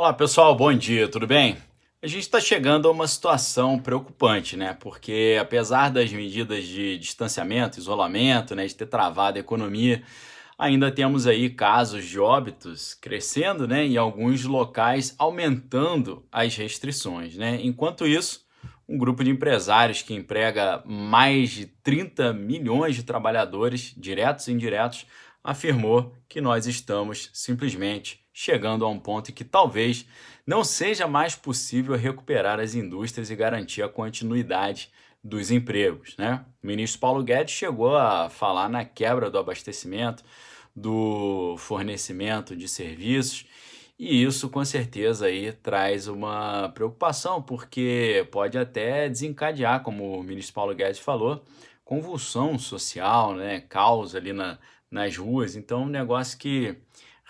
Olá pessoal, bom dia, tudo bem? A gente está chegando a uma situação preocupante, né? Porque apesar das medidas de distanciamento, isolamento, né, de ter travado a economia, ainda temos aí casos de óbitos crescendo, né? E alguns locais aumentando as restrições, né? Enquanto isso, um grupo de empresários que emprega mais de 30 milhões de trabalhadores, diretos e indiretos, afirmou que nós estamos simplesmente chegando a um ponto em que talvez não seja mais possível recuperar as indústrias e garantir a continuidade dos empregos, né? O ministro Paulo Guedes chegou a falar na quebra do abastecimento, do fornecimento de serviços, e isso com certeza aí traz uma preocupação, porque pode até desencadear, como o ministro Paulo Guedes falou, convulsão social, né? Caos ali nas ruas. Então, um negócio que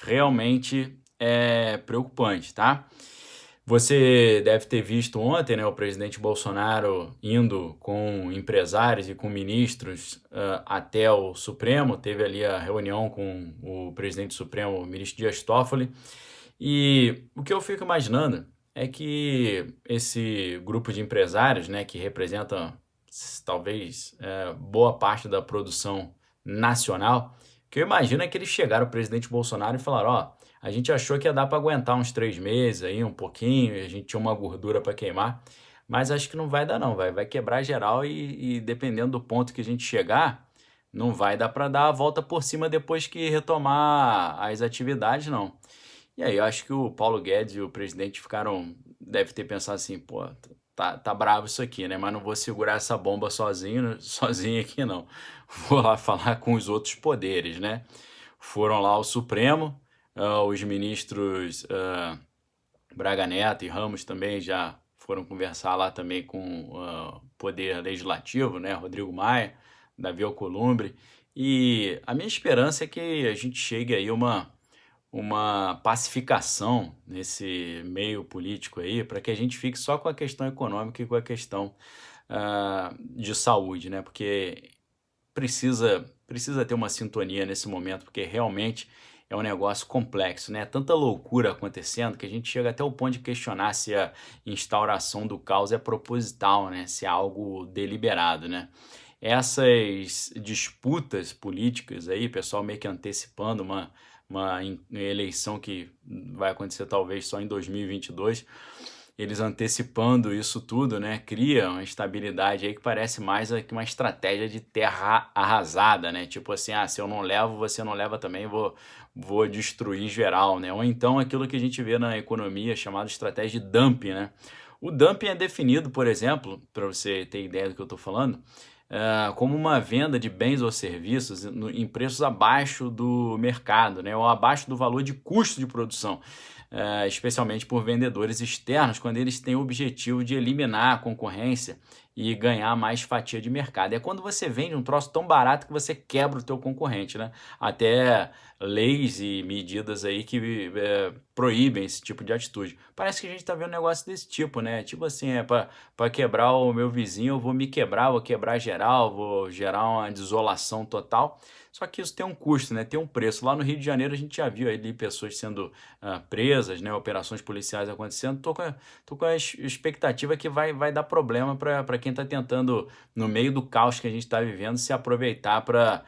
realmente é preocupante, tá? Você deve ter visto ontem, né, o presidente Bolsonaro indo com empresários e com ministros até o Supremo. Teve ali a reunião com o presidente do Supremo, o ministro Dias Toffoli. E o que eu fico imaginando é que esse grupo de empresários, né, que representa talvez boa parte da produção nacional, que eu imagino é que eles chegaram ao presidente Bolsonaro e falaram: ó, a gente achou que ia dar para aguentar uns 3 meses aí, um pouquinho, a gente tinha uma gordura para queimar, mas acho que não vai dar não, vai quebrar geral e dependendo do ponto que a gente chegar, não vai dar para dar a volta por cima depois que retomar as atividades, não. E aí eu acho que o Paulo Guedes e o presidente deve ter pensado assim, pô, tá bravo isso aqui, né? Mas não vou segurar essa bomba sozinho, sozinho aqui não. Vou lá falar com os outros poderes, né? Foram lá ao Supremo, os ministros Braga Neto e Ramos também já foram conversar lá também com o Poder Legislativo, né? Rodrigo Maia, Davi Alcolumbre. E a minha esperança é que a gente chegue aí a uma pacificação nesse meio político aí, para que a gente fique só com a questão econômica e com a questão de saúde, né? Porque precisa ter uma sintonia nesse momento, porque realmente é um negócio complexo, né? Tanta loucura acontecendo que a gente chega até o ponto de questionar se a instauração do caos é proposital, né? Se é algo deliberado, né? Essas disputas políticas aí, pessoal meio que antecipando uma eleição que vai acontecer talvez só em 2022, eles antecipando isso tudo, né, cria uma estabilidade aí que parece mais que uma estratégia de terra arrasada, né? Tipo assim, ah, se eu não levo, você não leva também, vou destruir geral, né? Ou então aquilo que a gente vê na economia chamado estratégia de dumping, né? O dumping é definido, por exemplo, para você ter ideia do que eu estou falando, como uma venda de bens ou serviços em preços abaixo do mercado, né, ou abaixo do valor de custo de produção, especialmente por vendedores externos, quando eles têm o objetivo de eliminar a concorrência e ganhar mais fatia de mercado. É quando você vende um troço tão barato que você quebra o teu concorrente, né? Até leis e medidas aí que proíbem esse tipo de atitude. Parece que a gente está vendo um negócio desse tipo, né? Tipo assim, para quebrar o meu vizinho, eu vou me quebrar, vou quebrar geral, vou gerar uma desolação total. Só que isso tem um custo, né? Tem um preço. Lá no Rio de Janeiro a gente já viu ali pessoas sendo presas, né? Operações policiais acontecendo. Tô com a expectativa que vai dar problema para quem está tentando, no meio do caos que a gente está vivendo, se aproveitar para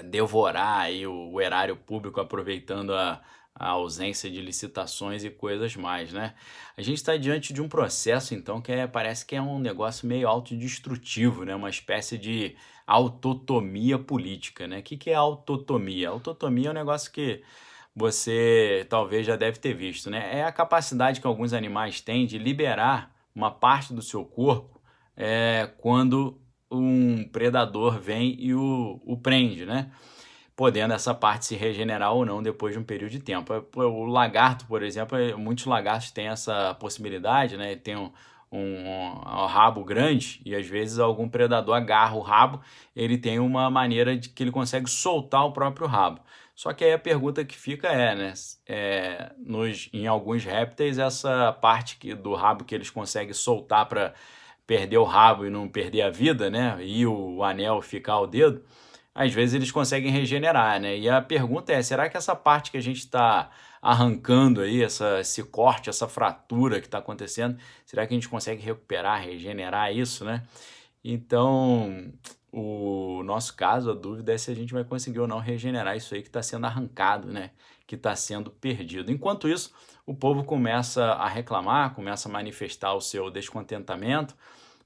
devorar aí o erário público, aproveitando a ausência de licitações e coisas mais, né? A gente está diante de um processo, então, parece que é um negócio meio autodestrutivo, né? Uma espécie de autotomia política, né? O que é autotomia? Autotomia é um negócio que você talvez já deve ter visto, né? É a capacidade que alguns animais têm de liberar uma parte do seu corpo quando um predador vem e o prende, né? Podendo essa parte se regenerar ou não depois de um período de tempo. O lagarto, por exemplo, muitos lagartos têm essa possibilidade, né? Tem um rabo grande e às vezes algum predador agarra o rabo, ele tem uma maneira de que ele consegue soltar o próprio rabo. Só que aí a pergunta que fica né? Em alguns répteis, essa parte do rabo que eles conseguem soltar para perder o rabo e não perder a vida, né? E o anel ficar ao dedo, às vezes eles conseguem regenerar, né? E a pergunta é, será que essa parte que a gente está arrancando aí, esse corte, essa fratura que está acontecendo, será que a gente consegue recuperar, regenerar isso, né? Então, o nosso caso, a dúvida é se a gente vai conseguir ou não regenerar isso aí que está sendo arrancado, né? Que está sendo perdido. Enquanto isso, o povo começa a reclamar, começa a manifestar o seu descontentamento.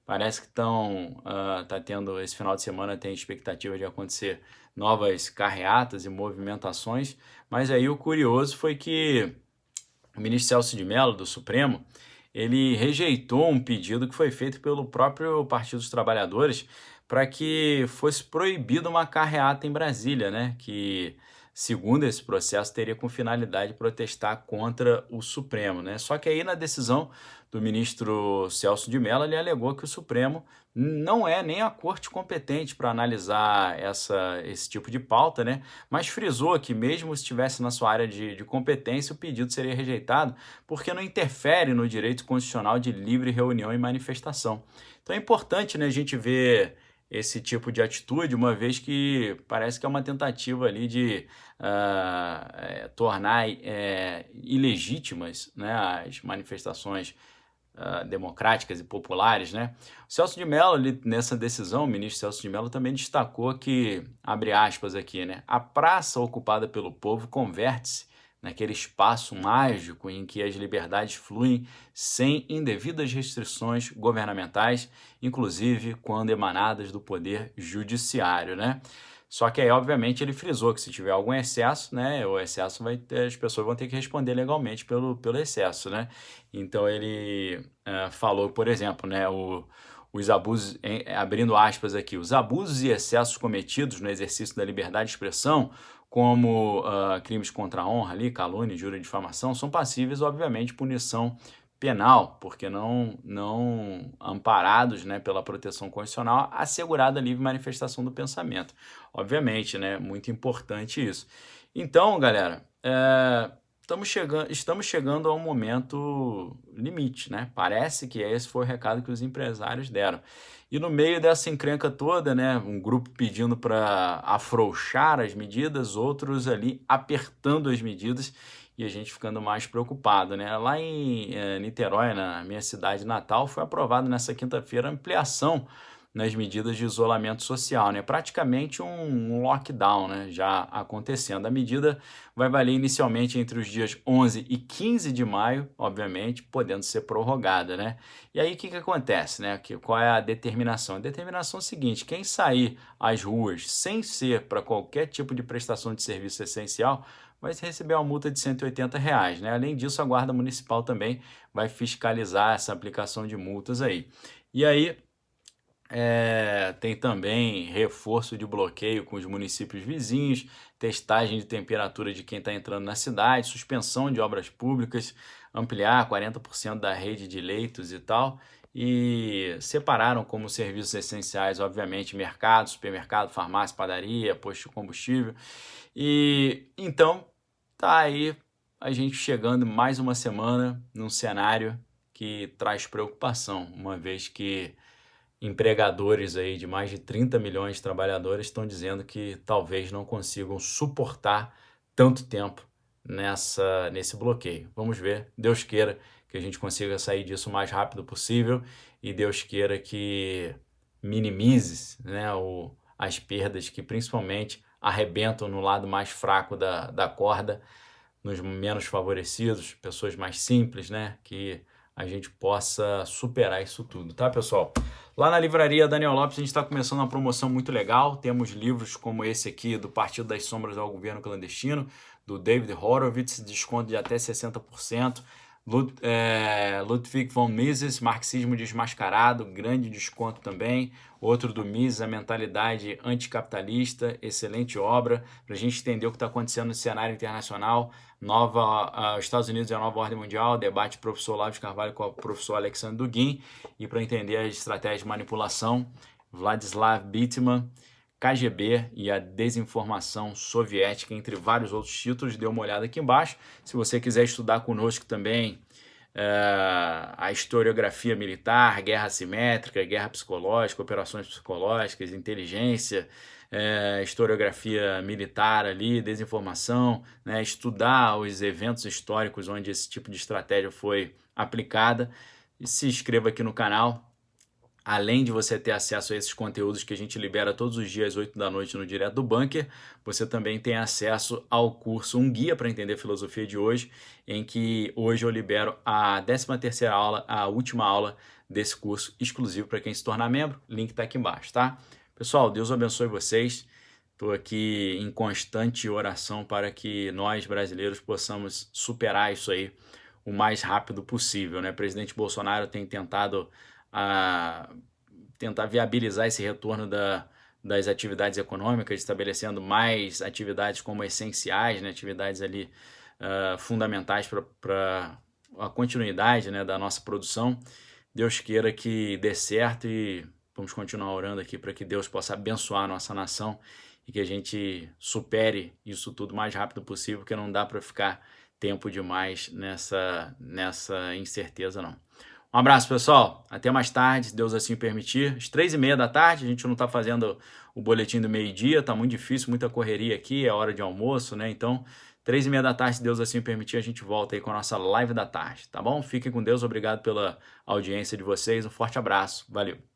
Parece que tá tendo, esse final de semana tem expectativa de acontecer novas carreatas e movimentações, mas aí o curioso foi que o ministro Celso de Mello, do Supremo, ele rejeitou um pedido que foi feito pelo próprio Partido dos Trabalhadores para que fosse proibida uma carreata em Brasília, né? Que, segundo esse processo, teria com finalidade protestar contra o Supremo, né? Só que aí na decisão do ministro Celso de Mello, ele alegou que o Supremo não é nem a corte competente para analisar esse tipo de pauta, né? Mas frisou que mesmo se estivesse na sua área de competência, o pedido seria rejeitado porque não interfere no direito constitucional de livre reunião e manifestação. Então é importante, né, a gente ver esse tipo de atitude, uma vez que parece que é uma tentativa ali de tornar ilegítimas, né, as manifestações democráticas e populares, né? O Celso de Mello, nessa decisão, o ministro Celso de Mello também destacou que, abre aspas aqui, né? A praça ocupada pelo povo converte-se naquele espaço mágico em que as liberdades fluem sem indevidas restrições governamentais, inclusive quando emanadas do poder judiciário, né? Só que aí, obviamente, ele frisou que se tiver algum excesso, né, o excesso as pessoas vão ter que responder legalmente pelo excesso, né? Então ele falou, por exemplo, né, os abusos, abrindo aspas aqui, os abusos e excessos cometidos no exercício da liberdade de expressão, como crimes contra a honra ali, calúnia, injúria e difamação, são passíveis, obviamente, de punição penal, porque não amparados, né, pela proteção constitucional assegurada a livre manifestação do pensamento. Obviamente, né, muito importante isso. Então, galera, estamos chegando a um momento limite, né? Parece que esse foi o recado que os empresários deram. E no meio dessa encrenca toda, né, um grupo pedindo para afrouxar as medidas, outros ali apertando as medidas e a gente ficando mais preocupado, né? Lá em Niterói, na minha cidade natal, foi aprovado nessa quinta-feira a ampliação nas medidas de isolamento social, né? Praticamente um lockdown, né? Já acontecendo. A medida vai valer inicialmente entre os dias 11 e 15 de maio, obviamente, podendo ser prorrogada, né? E aí o que acontece, né? Qual é a determinação? A determinação é a seguinte: quem sair às ruas sem ser para qualquer tipo de prestação de serviço essencial vai receber uma multa de R$ 180, né? Além disso, a Guarda Municipal também vai fiscalizar essa aplicação de multas aí. E aí, tem também reforço de bloqueio com os municípios vizinhos, testagem de temperatura de quem está entrando na cidade, suspensão de obras públicas, ampliar 40% da rede de leitos e tal. E separaram como serviços essenciais, obviamente, mercado, supermercado, farmácia, padaria, posto de combustível. E então tá aí a gente chegando mais uma semana num cenário que traz preocupação, uma vez que empregadores aí de mais de 30 milhões de trabalhadores estão dizendo que talvez não consigam suportar tanto tempo nesse bloqueio. Vamos ver, Deus queira que a gente consiga sair disso o mais rápido possível e Deus queira que minimize, né, as perdas que principalmente arrebentam no lado mais fraco da corda, nos menos favorecidos, pessoas mais simples, né, que a gente possa superar isso tudo, tá, pessoal? Lá na livraria Daniel Lopes a gente está começando uma promoção muito legal. Temos livros como esse aqui, do Partido das Sombras ao Governo Clandestino, do David Horowitz, desconto de até 60%. Ludwig von Mises, Marxismo Desmascarado, grande desconto também. Outro do Mises, A Mentalidade Anticapitalista, excelente obra, para a gente entender o que está acontecendo no cenário internacional. Os Estados Unidos e a Nova Ordem Mundial, debate do professor Olavo de Carvalho com o professor Alexandre Dugin. E para entender as estratégias de manipulação, Vladislav Bitman, KGB e a desinformação soviética, entre vários outros títulos. Dê uma olhada aqui embaixo. Se você quiser estudar conosco também a historiografia militar, guerra assimétrica, guerra psicológica, operações psicológicas, inteligência, historiografia militar ali, desinformação, né, estudar os eventos históricos onde esse tipo de estratégia foi aplicada. E se inscreva aqui no canal. Além de você ter acesso a esses conteúdos que a gente libera todos os dias às 8 da noite no Direto do Bunker, você também tem acesso ao curso Um Guia para Entender Filosofia de hoje, em que hoje eu libero a 13ª aula, a última aula desse curso exclusivo para quem se tornar membro. O link está aqui embaixo, tá? Pessoal, Deus abençoe vocês. Estou aqui em constante oração para que nós, brasileiros, possamos superar isso aí o mais rápido possível, né? O presidente Bolsonaro tem tentado tentar viabilizar esse retorno das atividades econômicas, estabelecendo mais atividades como essenciais, né? Atividades ali fundamentais para a continuidade, né, da nossa produção. Deus queira que dê certo e vamos continuar orando aqui para que Deus possa abençoar a nossa nação e que a gente supere isso tudo o mais rápido possível, porque não dá para ficar tempo demais nessa incerteza, não. Um abraço, pessoal. Até mais tarde, se Deus assim permitir. Às 3h30 da tarde, a gente não está fazendo o boletim do meio-dia, está muito difícil, muita correria aqui, é hora de almoço, né? Então, 3h30 da tarde, se Deus assim permitir, a gente volta aí com a nossa live da tarde, tá bom? Fiquem com Deus, obrigado pela audiência de vocês, um forte abraço, valeu.